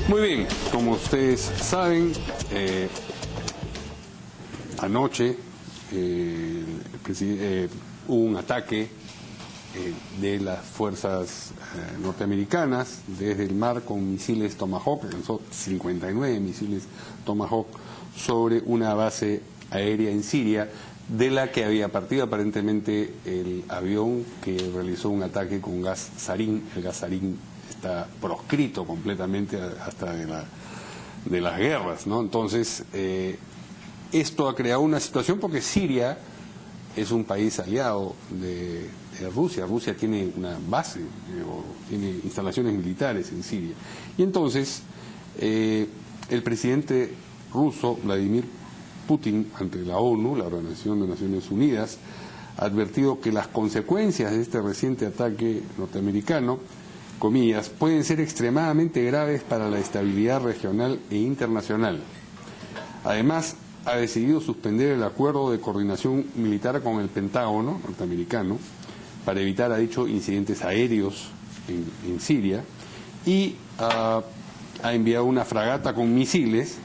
Muy bien, como ustedes saben, anoche hubo un ataque de las fuerzas norteamericanas desde el mar con misiles Tomahawk, lanzó 59 misiles Tomahawk sobre una base aérea en Siria, de la que había partido aparentemente el avión que realizó un ataque con gas sarín. El gas sarín está proscrito completamente hasta de las guerras, ¿no? Entonces, esto ha creado una situación porque Siria es un país aliado de Rusia. Rusia tiene una base o tiene instalaciones militares en Siria. Y entonces, el presidente ruso, Vladimir Putin, ante la ONU, la Organización de Naciones Unidas, ha advertido que las consecuencias de este reciente ataque norteamericano, comillas, pueden ser extremadamente graves para la estabilidad regional e internacional. Además, ha decidido suspender el acuerdo de coordinación militar con el Pentágono norteamericano para evitar, ha dicho, incidentes aéreos en Siria, y ha enviado una fragata con misiles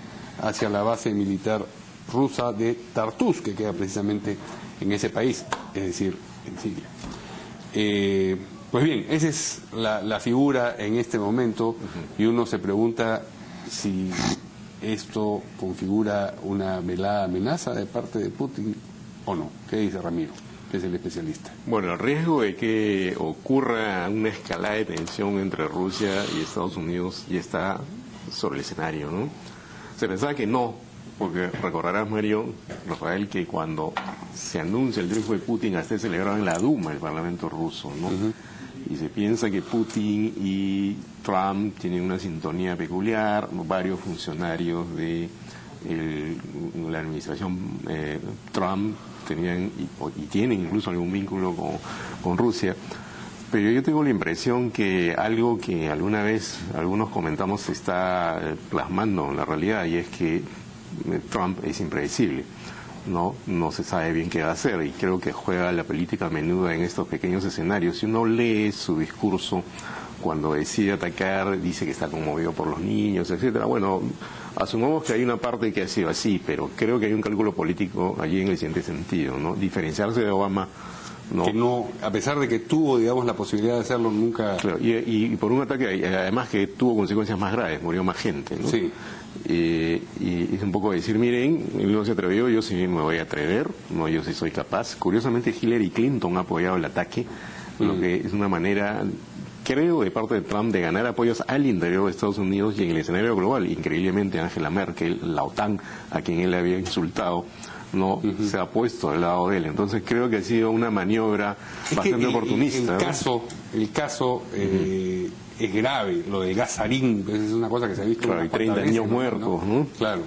hacia la base militar rusa de Tartus, que queda precisamente en ese país, es decir, en Siria. Pues bien, esa es la figura en este momento, y uno se pregunta si esto configura una velada amenaza de parte de Putin o no. ¿Qué dice Ramiro, que es el especialista? Bueno, el riesgo de que ocurra una escalada de tensión entre Rusia y Estados Unidos ya está sobre el escenario, ¿no? Se pensaba que no, porque recordarás, Mario, Rafael, que cuando se anuncia el triunfo de Putin, hasta celebrado en la Duma, el Parlamento ruso, ¿no? Y se piensa que Putin y Trump tienen una sintonía peculiar. Varios funcionarios de la administración Trump tenían y tienen incluso algún vínculo con Rusia. Pero yo tengo la impresión que algo que alguna vez algunos comentamos se está plasmando en la realidad, y es que Trump es impredecible. No se sabe bien qué va a hacer, y creo que juega la política a menudo en estos pequeños escenarios. Si uno lee su discurso cuando decide atacar, dice que está conmovido por los niños, etcétera. Bueno, asumamos que hay una parte que ha sido así, pero creo que hay un cálculo político allí en el siguiente sentido, ¿no? Diferenciarse de Obama, ¿no? Que no, a pesar de que tuvo, digamos, la posibilidad de hacerlo, nunca... Claro, y por un ataque, además que tuvo consecuencias más graves, murió más gente, ¿no? Sí. Y es un poco decir, miren, él no se atrevió, yo sí me voy a atrever, no, yo sí soy capaz. Curiosamente, Hillary Clinton ha apoyado el ataque, lo que es una manera, creo, de parte de Trump de ganar apoyos al interior de Estados Unidos y en el escenario global. Increíblemente, Angela Merkel, la OTAN, a quien él había insultado, no se ha puesto al lado de él. Entonces creo que ha sido una maniobra bastante oportunista. El caso es grave, lo del gas sarín, es una cosa que se ha visto. Claro, hay 30 niños muertos, ¿no? Claro.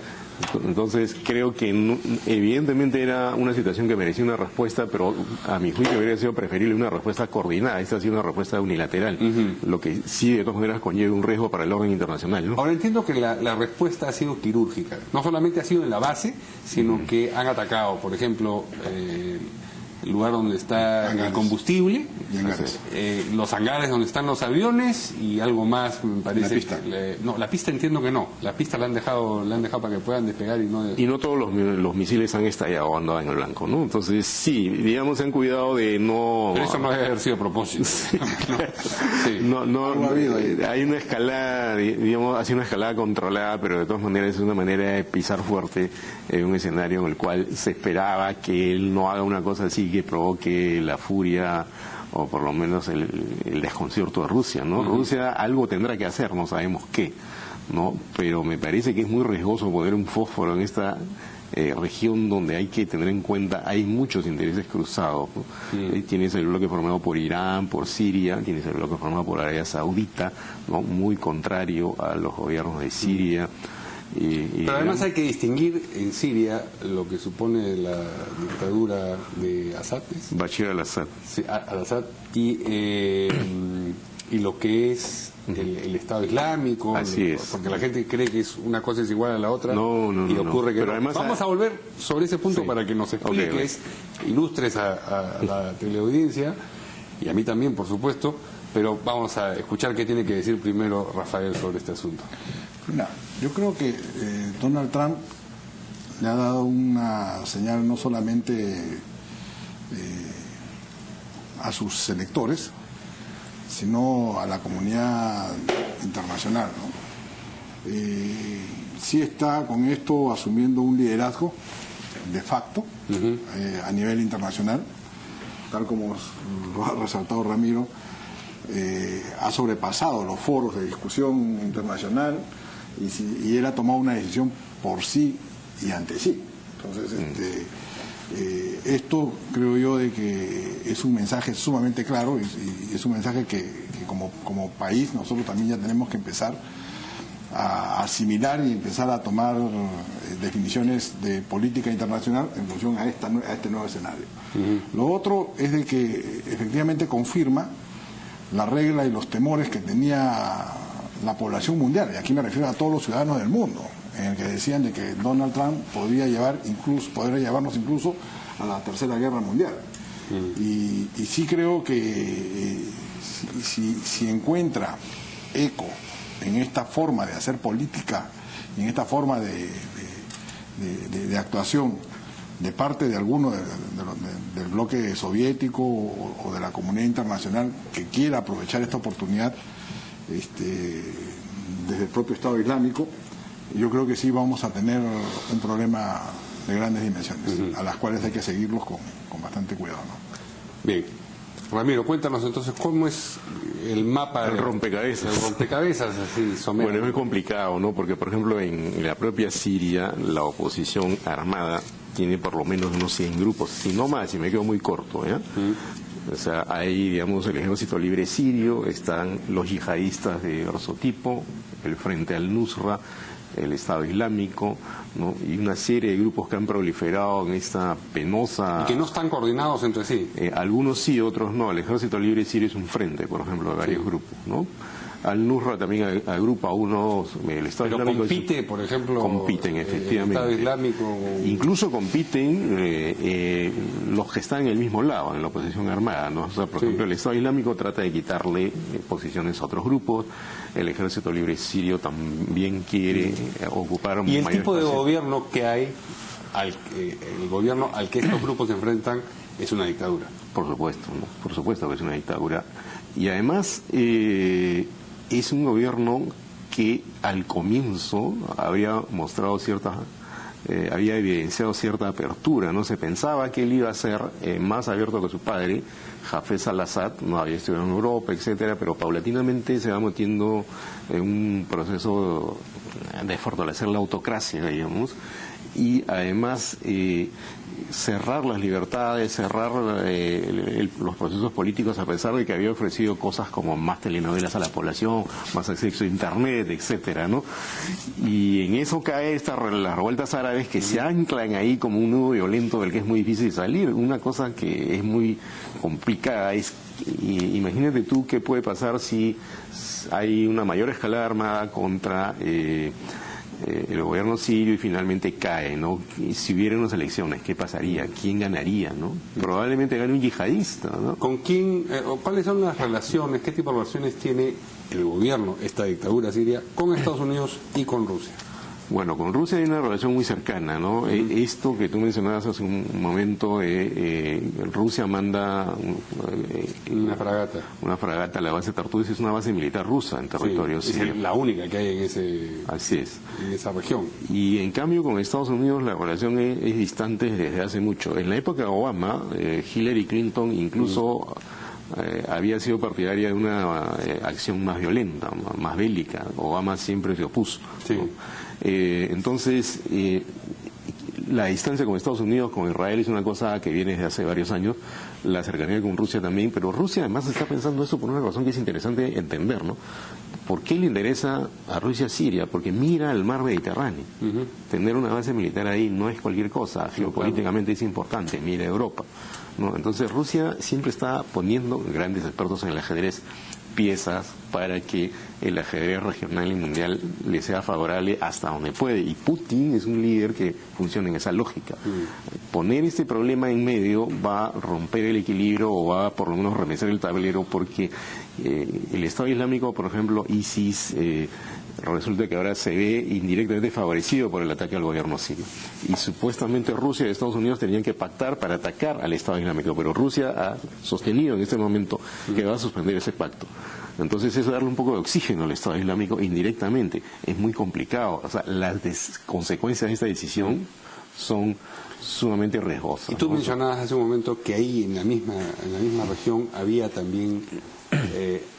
Entonces creo que evidentemente era una situación que merecía una respuesta, pero a mi juicio hubiera sido preferible una respuesta coordinada. Esta ha sido una respuesta unilateral, lo que sí de todas maneras conlleva un riesgo para el orden internacional, ¿no? Ahora entiendo que la respuesta ha sido quirúrgica. No solamente ha sido en la base, sino que han atacado, por ejemplo, el lugar donde está el combustible, los hangares donde están los aviones y algo más, me parece. La pista. No, la pista entiendo que no. La pista la han dejado para que puedan despegar y no... Y no todos los misiles han estallado o andaban en el blanco, ¿no? Entonces sí, digamos, se han cuidado de no... Pero eso no debe haber sido a propósito. Hay una escalada, digamos, ha sido una escalada controlada, pero de todas maneras es una manera de pisar fuerte en un escenario en el cual se esperaba que él no haga una cosa así que provoque la furia o por lo menos el desconcierto de Rusia, ¿no? Rusia algo tendrá que hacer, no sabemos qué, ¿no? Pero me parece que es muy riesgoso poner un fósforo en esta región donde hay que tener en cuenta, hay muchos intereses cruzados, ¿no? Tienes el bloque formado por Irán, por Siria, tienes el bloque formado por Arabia Saudita, ¿no? Muy contrario a los gobiernos de Siria. Pero además hay que distinguir en Siria lo que supone la dictadura de Assad. Bashir al-Assad. Sí, al-Assad, y lo que es el Estado Islámico. Así es. Porque la gente cree que es una cosa es igual a la otra. No, y ocurre que pero no. además vamos a volver sobre ese punto para que nos expliques, ilustres a la teleaudiencia y a mí también, por supuesto, pero vamos a escuchar qué tiene que decir primero Rafael sobre este asunto. Mira, yo creo que Donald Trump le ha dado una señal no solamente a sus electores, sino a la comunidad internacional, ¿no? Sí está con esto asumiendo un liderazgo de facto a nivel internacional, tal como lo ha resaltado Ramiro, ha sobrepasado los foros de discusión internacional y él ha tomado una decisión por sí y ante sí. Entonces, esto creo yo de que es un mensaje sumamente claro y es un mensaje que como país nosotros también ya tenemos que empezar a asimilar y empezar a tomar definiciones de política internacional en función a este nuevo escenario. Lo otro es de que efectivamente confirma la regla y los temores que tenía la población mundial, y aquí me refiero a todos los ciudadanos del mundo, en el que decían de que Donald Trump podría llevarnos incluso a la Tercera Guerra Mundial. Y sí creo que si encuentra eco en esta forma de hacer política, en esta forma de actuación de parte de alguno del bloque soviético o de la comunidad internacional que quiera aprovechar esta oportunidad desde el propio Estado Islámico, yo creo que sí vamos a tener un problema de grandes dimensiones, a las cuales hay que seguirlos con bastante cuidado, ¿no? Bien. Ramiro, cuéntanos entonces cómo es el mapa el rompecabezas. El rompecabezas, así, somero. Bueno, es muy complicado, ¿no? Porque, por ejemplo, en la propia Siria, la oposición armada tiene por lo menos unos 100 grupos, si no más, y me quedo muy corto, ¿ya? O sea, hay, digamos, el Ejército Libre Sirio, están los yihadistas de grosso tipo, el Frente al-Nusra, el Estado Islámico, ¿no? Y una serie de grupos que han proliferado en esta penosa... Y que no están coordinados entre sí. Algunos sí, otros no. El Ejército Libre Sirio es un frente, por ejemplo, de varios grupos, ¿no? Al-Nusra también agrupa unos... El Estado Pero Islámico compite, por ejemplo... Compiten, efectivamente. El Estado Islámico... Incluso compiten los que están en el mismo lado, en la oposición armada, ¿no? O sea, por ejemplo, el Estado Islámico trata de quitarle posiciones a otros grupos. El Ejército Libre Sirio también quiere ocupar un mayor espacio. ¿Y el tipo de espacio? gobierno que hay, el gobierno al que estos grupos se enfrentan, es una dictadura? Por supuesto, ¿no? Por supuesto que es una dictadura. Y además es un gobierno que al comienzo había mostrado había evidenciado cierta apertura, ¿no? Se pensaba que él iba a ser más abierto que su padre, Hafez al-Assad, no había estudiado en Europa, etcétera, pero paulatinamente se va metiendo en un proceso de fortalecer la autocracia, digamos, y además cerrar las libertades, cerrar los procesos políticos, a pesar de que había ofrecido cosas como más telenovelas a la población, más acceso a internet, etcétera, ¿no? Y en eso cae las revueltas árabes que se anclan ahí como un nudo violento del que es muy difícil salir. Una cosa que es muy complicada es, imagínate tú qué puede pasar si hay una mayor escalada armada contra el gobierno sirio y finalmente cae, ¿no? Y si hubiera unas elecciones, ¿qué pasaría? ¿Quién ganaría, no? Probablemente gane un yihadista, ¿no? ¿Con quién, cuáles son las relaciones, qué tipo de relaciones tiene el gobierno, esta dictadura siria, con Estados Unidos y con Rusia? Bueno, con Rusia hay una relación muy cercana, ¿no? Esto que tú mencionabas hace un momento, Rusia manda una fragata. Una fragata a la base Tartus, es una base militar rusa en territorio sirio. Es la única que hay en Así es. En esa región. Y en cambio con Estados Unidos la relación es distante desde hace mucho. En la época de Obama, Hillary Clinton incluso había sido partidaria de una acción más violenta, más bélica. Obama siempre se opuso, ¿no? Entonces, la distancia con Estados Unidos, con Israel, es una cosa que viene desde hace varios años, la cercanía con Rusia también, pero Rusia además está pensando eso por una razón que es interesante entender, ¿no? ¿Por qué le interesa a Rusia Siria? Porque mira el mar Mediterráneo. Tener una base militar ahí no es cualquier cosa, geopolíticamente es importante, mira Europa, ¿no? Entonces Rusia siempre está poniendo, grandes expertos en el ajedrez piezas para que el ajedrez regional y mundial le sea favorable hasta donde puede. Y Putin es un líder que funciona en esa lógica. Poner este problema en medio va a romper el equilibrio o va a por lo menos remecer el tablero, porque el Estado Islámico, por ejemplo, ISIS, resulta que ahora se ve indirectamente favorecido por el ataque al gobierno sirio. Y supuestamente Rusia y Estados Unidos tenían que pactar para atacar al Estado Islámico, pero Rusia ha sostenido en este momento que va a suspender ese pacto. Entonces eso darle un poco de oxígeno al Estado Islámico indirectamente. Es muy complicado. O sea, las consecuencias de esta decisión son sumamente riesgosas. Y tú mencionabas hace un momento que ahí en la misma región había también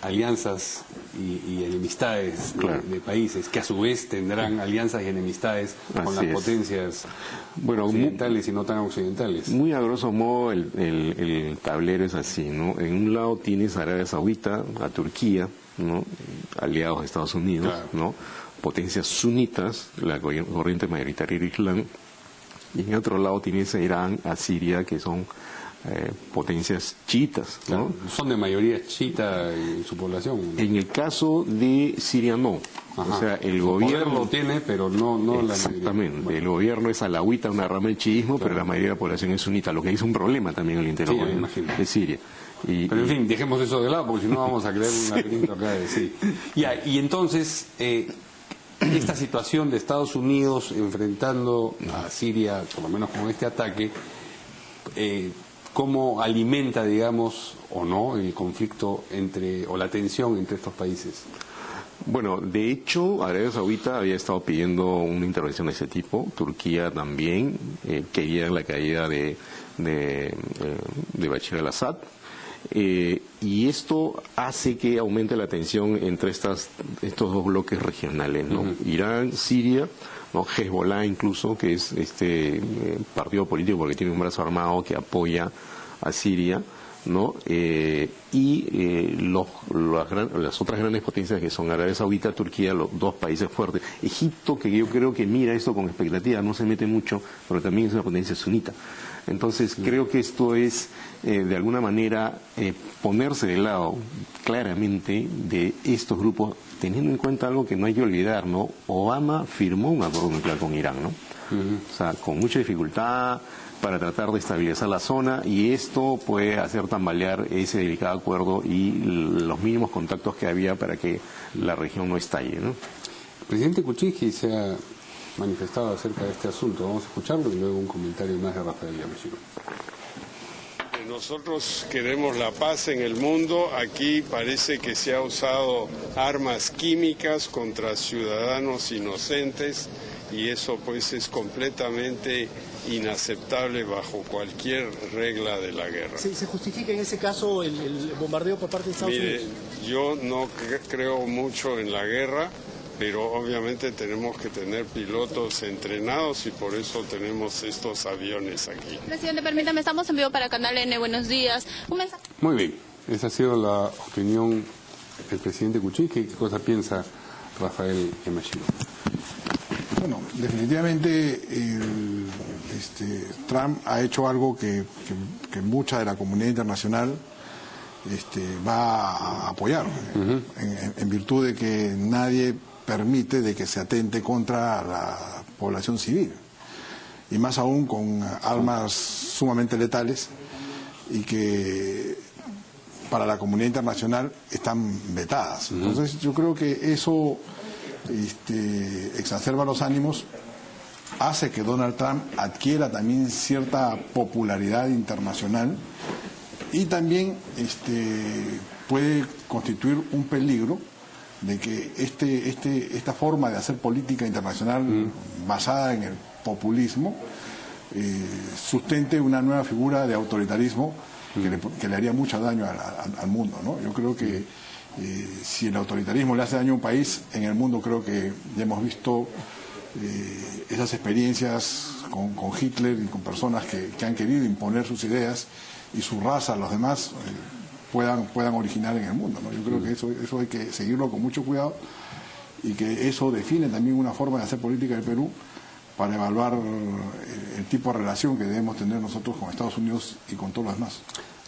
alianzas y enemistades de países que a su vez tendrán alianzas y enemistades con las potencias occidentales y no tan occidentales. Muy a grosso modo el tablero es así, ¿no? En un lado tienes a Arabia Saudita, a Turquía, ¿no? Aliados de Estados Unidos, ¿no? Potencias sunitas, la corriente mayoritaria del Islam, y en otro lado tienes a Irán, a Siria, que son potencias chiitas, ¿no? Son de mayoría chiita en su población. En el caso de Siria no. O sea, el gobierno lo tiene, pero no la exactamente. mayoría. El gobierno es alawita, una rama del chiismo, pero la mayoría de la población es sunita, lo que es un problema también en el interior de Siria. Pero en fin, dejemos eso de lado, porque si no vamos a crear un laberinto acá de sí. Y entonces, esta situación de Estados Unidos enfrentando a Siria, por lo menos con este ataque, ¿cómo alimenta, digamos, o no, el conflicto o la tensión entre estos países? Bueno, de hecho, Arabia Saudita había estado pidiendo una intervención de ese tipo, Turquía también, quería la caída de Bashar al-Assad, y esto hace que aumente la tensión entre estos dos bloques regionales, ¿no? Irán, Siria, ¿no? Hezbollah incluso, que es este partido político porque tiene un brazo armado que apoya a Siria, ¿no? Las otras grandes potencias que son Arabia Saudita, Turquía, los dos países fuertes. Egipto, que yo creo que mira esto con expectativa, no se mete mucho, pero también es una potencia sunita. Entonces creo que esto es, de alguna manera, ponerse de lado claramente de estos grupos, teniendo en cuenta algo que no hay que olvidar, ¿no? Obama firmó un acuerdo nuclear con Irán, ¿no? O sea, con mucha dificultad para tratar de estabilizar la zona, y esto puede hacer tambalear ese delicado acuerdo y los mínimos contactos que había para que la región no estalle, ¿no? El presidente Kuczynski se ha manifestado acerca de este asunto. Vamos a escucharlo y luego un comentario más de Rafael Yamashiro. Nosotros queremos la paz en el mundo. Aquí parece que se ha usado armas químicas contra ciudadanos inocentes, y eso pues es completamente inaceptable bajo cualquier regla de la guerra. ¿Se justifica en ese caso el bombardeo por parte de Estados Unidos? Yo no creo mucho en la guerra, pero obviamente tenemos que tener pilotos entrenados y por eso tenemos estos aviones aquí. Presidente, permítame, estamos en vivo para Canal N. Buenos días. Un mensaje. Muy bien, esa ha sido la opinión del presidente Kuczynski. ¿Qué cosa piensa Rafael Yamashiro? Bueno, definitivamente Trump ha hecho algo que mucha de la comunidad internacional va a apoyar, en virtud de que nadie permite de que se atente contra la población civil, y más aún con armas sumamente letales y que para la comunidad internacional están vetadas. Entonces yo creo que eso exacerba los ánimos, hace que Donald Trump adquiera también cierta popularidad internacional, y también puede constituir un peligro de que esta forma de hacer política internacional basada en el populismo sustente una nueva figura de autoritarismo que le haría mucho daño al mundo, ¿no? Yo creo que si el autoritarismo le hace daño a un país, en el mundo creo que ya hemos visto esas experiencias con Hitler y con personas que han querido imponer sus ideas y su raza a los demás puedan originar en el mundo, ¿no? Yo creo que eso hay que seguirlo con mucho cuidado, y que eso define también una forma de hacer política del Perú para evaluar el tipo de relación que debemos tener nosotros con Estados Unidos y con todos los demás.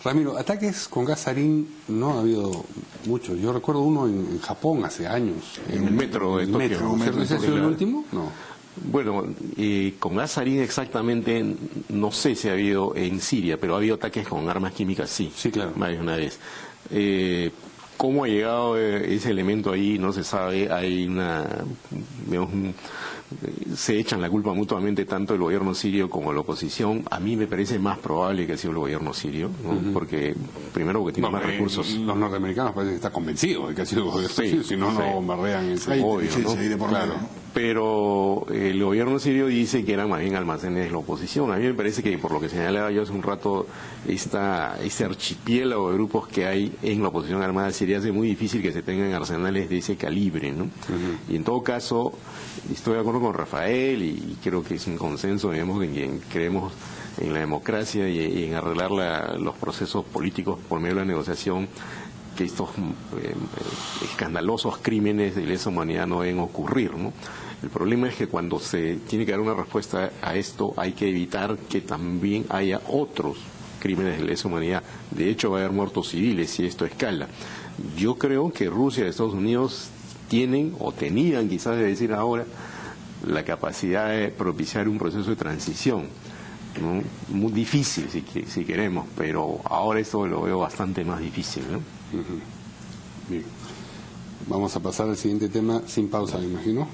Ramiro, ataques con gas sarín no ha habido muchos. Yo recuerdo uno en Japón hace años. En el metro de Tokio. ¿Ese ha sido el último? No. Bueno, con gas sarín exactamente no sé si ha habido en Siria, pero ha habido ataques con armas químicas, sí. Sí, claro. Más de una vez. ¿Cómo ha llegado ese elemento ahí? No se sabe. Hay se echan la culpa mutuamente tanto el gobierno sirio como la oposición. A mí me parece más probable que ha sido el gobierno sirio, ¿no? Porque primero porque tiene más recursos. Los norteamericanos parecen que están convencidos de que ha sido el gobierno sirio, si no, no bombardean ese. Obvio, ¿no? Claro. Pero el gobierno sirio dice que eran más bien almacenes de la oposición. A mí me parece que, por lo que señalaba yo hace un rato, este archipiélago de grupos que hay en la oposición armada siria hace muy difícil que se tengan arsenales de ese calibre, ¿no? Y en todo caso, estoy de acuerdo con Rafael y creo que es un consenso, digamos, en quien creemos en la democracia y en arreglar los procesos políticos por medio de la negociación, que estos escandalosos crímenes de lesa humanidad no deben ocurrir, ¿no? El problema es que cuando se tiene que dar una respuesta a esto hay que evitar que también haya otros crímenes de lesa humanidad. De hecho, va a haber muertos civiles si esto escala. Yo creo que Rusia y Estados Unidos tienen o tenían, quizás de decir ahora, la capacidad de propiciar un proceso de transición, ¿no? Muy difícil si queremos, pero ahora esto lo veo bastante más difícil, ¿no? Bien. Vamos a pasar al siguiente tema sin pausa, me imagino.